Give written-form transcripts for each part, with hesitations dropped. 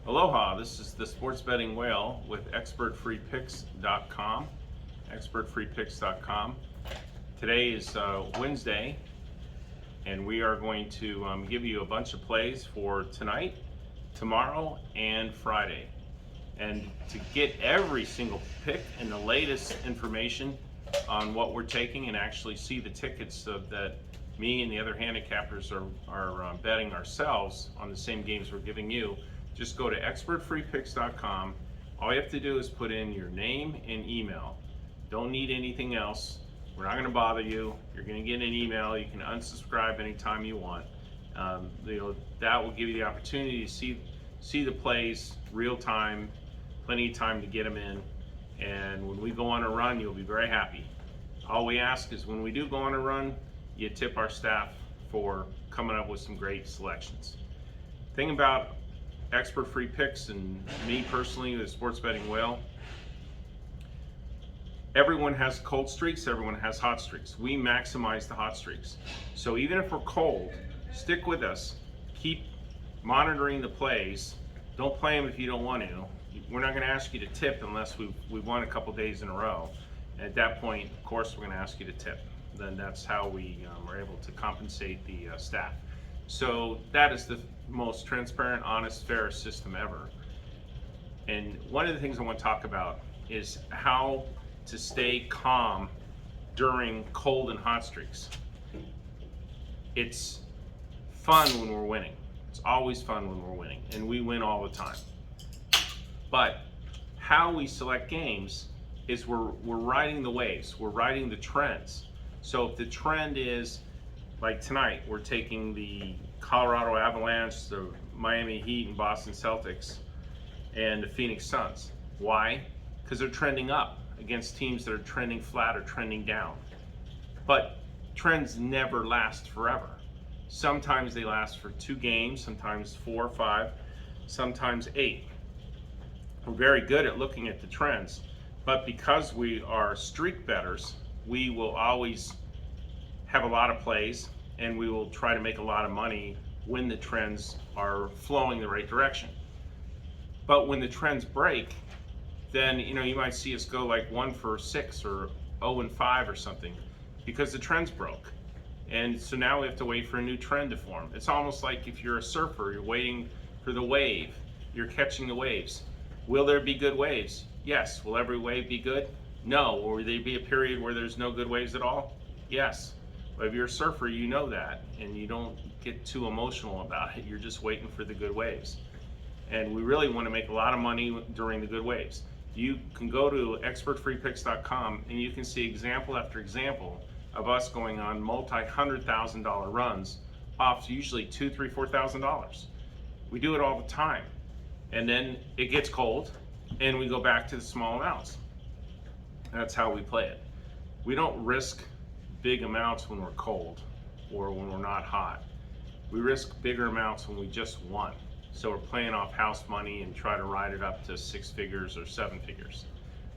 Aloha, this is the Sports Betting Whale with expertfreepicks.com. Expertfreepicks.com. Today is Wednesday, and we are going to give you a bunch of plays for tonight, tomorrow, and Friday. And to get every single pick and the latest information on what we're taking and actually see the tickets so that me and the other handicappers are betting ourselves on the same games we're giving you, just go to expertfreepicks.com. All you have to do is put in your name and email. Don't need anything else. We're not going to bother you. You're going to get an email. You can unsubscribe anytime you want. That will give you the opportunity to see the plays real time, plenty of time to get them in. And when we go on a run, you'll be very happy. All we ask is when we do go on a run, you tip our staff for coming up with some great selections. Thing about Expert Free Picks and me personally, the Sports Betting Whale, everyone has cold streaks, everyone has hot streaks. We maximize the hot streaks. So even if we're cold, stick with us. Keep monitoring the plays. Don't play them if you don't want to. We're not going to ask you to tip unless we've won a couple days in a row. And at that point, of course, we're going to ask you to tip. Then that's how we are able to compensate the staff. So that is the most transparent, honest, fair system ever. And one of the things I want to talk about is how to stay calm during cold and hot streaks. It's fun when we're winning. It's always fun when we're winning, and we win all the time. But how we select games is we're riding the waves, we're riding the trends. So if the trend is, like tonight, we're taking the Colorado Avalanche, the Miami Heat, and Boston Celtics, and the Phoenix Suns. Why? Because they're trending up against teams that are trending flat or trending down. But trends never last forever. Sometimes they last for 2 games, sometimes 4 or 5, sometimes 8. We're very good at looking at the trends, but because we are streak bettors, we will always have a lot of plays, and we will try to make a lot of money when the trends are flowing the right direction. But when the trends break, then you might see us go like 1 for 6 or 0 and 5 or something, because the trends broke. And so now we have to wait for a new trend to form. It's almost like if you're a surfer, you're waiting for the wave, you're catching the waves. Will there be good waves? Yes. Will every wave be good? No. Will there be a period where there's no good waves at all? Yes. But if you're a surfer, you know that, and you don't get too emotional about it. You're just waiting for the good waves. And we really want to make a lot of money during the good waves. You can go to expertfreepicks.com and you can see example after example of us going on multi-$100,000 runs off usually $2,000, $3,000, $4,000. We do it all the time. And then it gets cold and we go back to the small amounts. That's how we play it. We don't risk big amounts when we're cold or when we're not hot. We risk bigger amounts when we just won. So we're playing off house money and try to ride it up to 6 figures or 7 figures.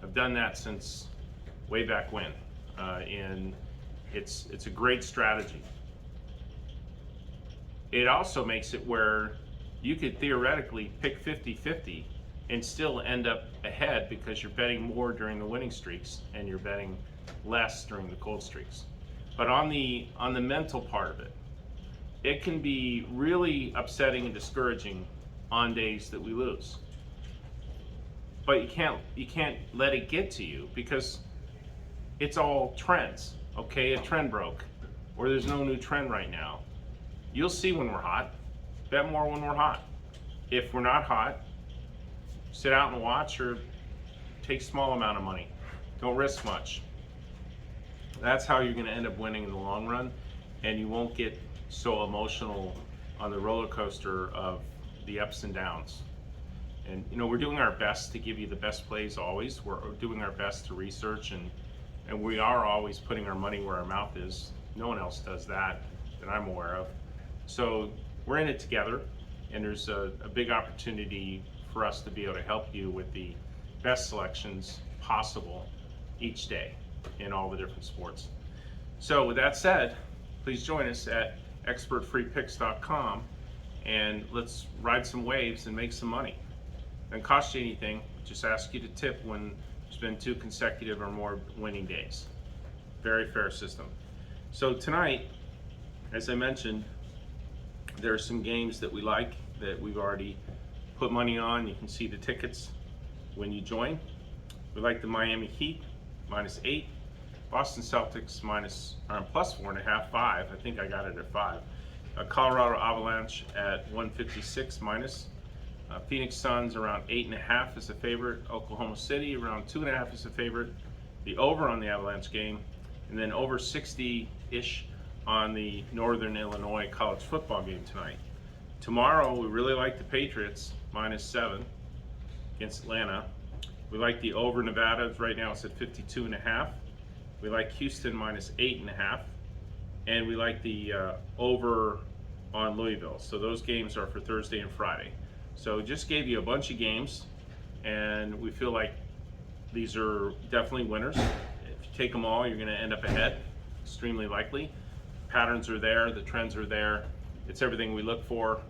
I've done that since way back when, and it's a great strategy. It also makes it where you could theoretically pick 50-50 and still end up ahead because you're betting more during the winning streaks and you're betting less during the cold streaks. But on the mental part of it, it can be really upsetting and discouraging on days that we lose. But you can't let it get to you because it's all trends. Okay, a trend broke, or there's no new trend right now. You'll see when we're hot. Bet more when we're hot. If we're not hot, sit out and watch or take a small amount of money. Don't risk much. That's how you're going to end up winning in the long run, and you won't get so emotional on the roller coaster of the ups and downs. And we're doing our best to give you the best plays always. We're doing our best to research, and we are always putting our money where our mouth is. No one else does that I'm aware of. So we're in it together, and there's a big opportunity for us to be able to help you with the best selections possible each day in all the different sports. So with that said, please join us at expertfreepicks.com and let's ride some waves and make some money. Doesn't cost you anything. Just ask you to tip when there's been 2 consecutive or more winning days. Very fair system. So tonight, as I mentioned, there are some games that we like that we've already put money on. You can see the tickets when you join. We like the Miami Heat -8, Boston Celtics plus 4.5, 5. I think I got it at 5. Colorado Avalanche at 156 minus. Phoenix Suns around 8.5 is a favorite. Oklahoma City around 2.5 is a favorite. The over on the Avalanche game, and then over 60-ish on the Northern Illinois college football game tonight. Tomorrow, we really like the Patriots -7 against Atlanta. We like the over Nevada. Right now it's at 52.5. We like Houston -8.5. And we like the over on Louisville. So those games are for Thursday and Friday. So just gave you a bunch of games, and we feel like these are definitely winners. If you take them all, you're going to end up ahead, extremely likely. Patterns are there, the trends are there. It's everything we look for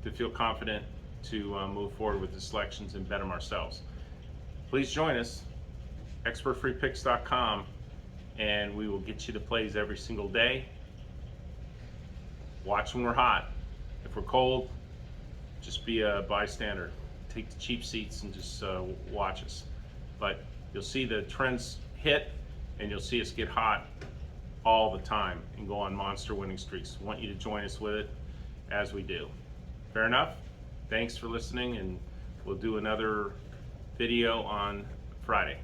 to feel confident to move forward with the selections and bet them ourselves. Please join us, expertfreepicks.com, and we will get you the plays every single day. Watch when we're hot. If we're cold, just be a bystander. Take the cheap seats and just watch us. But you'll see the trends hit, and you'll see us get hot all the time and go on monster winning streaks. I want you to join us with it as we do. Fair enough? Thanks for listening, and we'll do another video on Friday.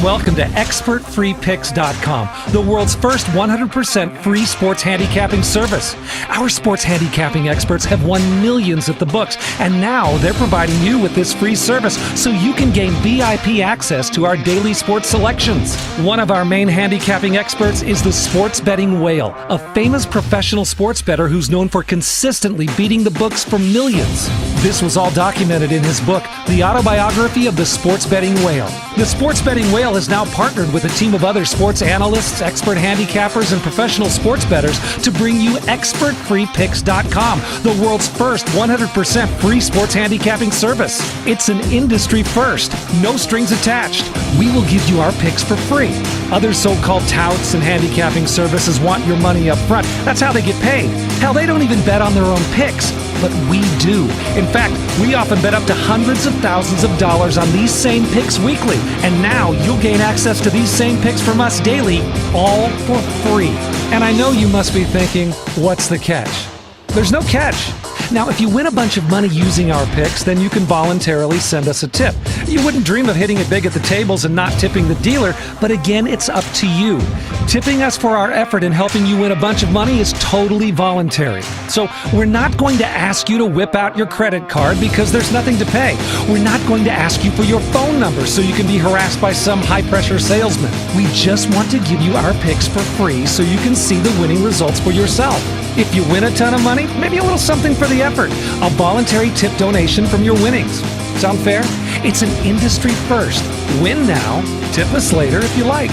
Welcome to expertfreepicks.com, the world's first 100% free sports handicapping service. Our sports handicapping experts have won millions at the books, and now they're providing you with this free service so you can gain VIP access to our daily sports selections. One of our main handicapping experts is the sports betting whale, a famous professional sports bettor who's known for consistently beating the books for millions. This was all documented in his book, The Autobiography of the Sports Betting Whale. The Sports Betting Whale is now partnered with a team of other sports analysts, expert handicappers, and professional sports bettors to bring you expertfreepicks.com, the world's first 100% free sports handicapping service. It's an industry first, no strings attached. We will give you our picks for free. Other so-called touts and handicapping services want your money up front. That's how they get paid. Hell, they don't even bet on their own picks. But we do. In fact, we often bet up to hundreds of thousands of dollars on these same picks weekly. And now you'll gain access to these same picks from us daily, all for free. And I know you must be thinking, what's the catch? There's no catch. Now, if you win a bunch of money using our picks, then you can voluntarily send us a tip. You wouldn't dream of hitting it big at the tables and not tipping the dealer, but again, it's up to you. Tipping us for our effort in helping you win a bunch of money is totally voluntary. So we're not going to ask you to whip out your credit card because there's nothing to pay. We're not going to ask you for your phone number so you can be harassed by some high-pressure salesman. We just want to give you our picks for free so you can see the winning results for yourself. If you win a ton of money, maybe a little something for the effort. A voluntary tip donation from your winnings. Sound fair? It's an industry first. Win now, tip us later if you like.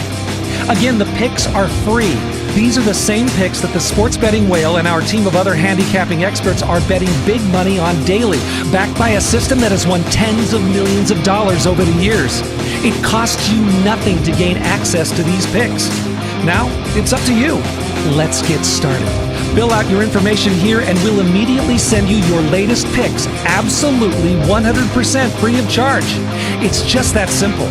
Again, the picks are free. These are the same picks that the Sports Betting Whale and our team of other handicapping experts are betting big money on daily, backed by a system that has won tens of millions of dollars over the years. It costs you nothing to gain access to these picks. Now, it's up to you. Let's get started. Fill out your information here and we'll immediately send you your latest picks, absolutely 100% free of charge. It's just that simple.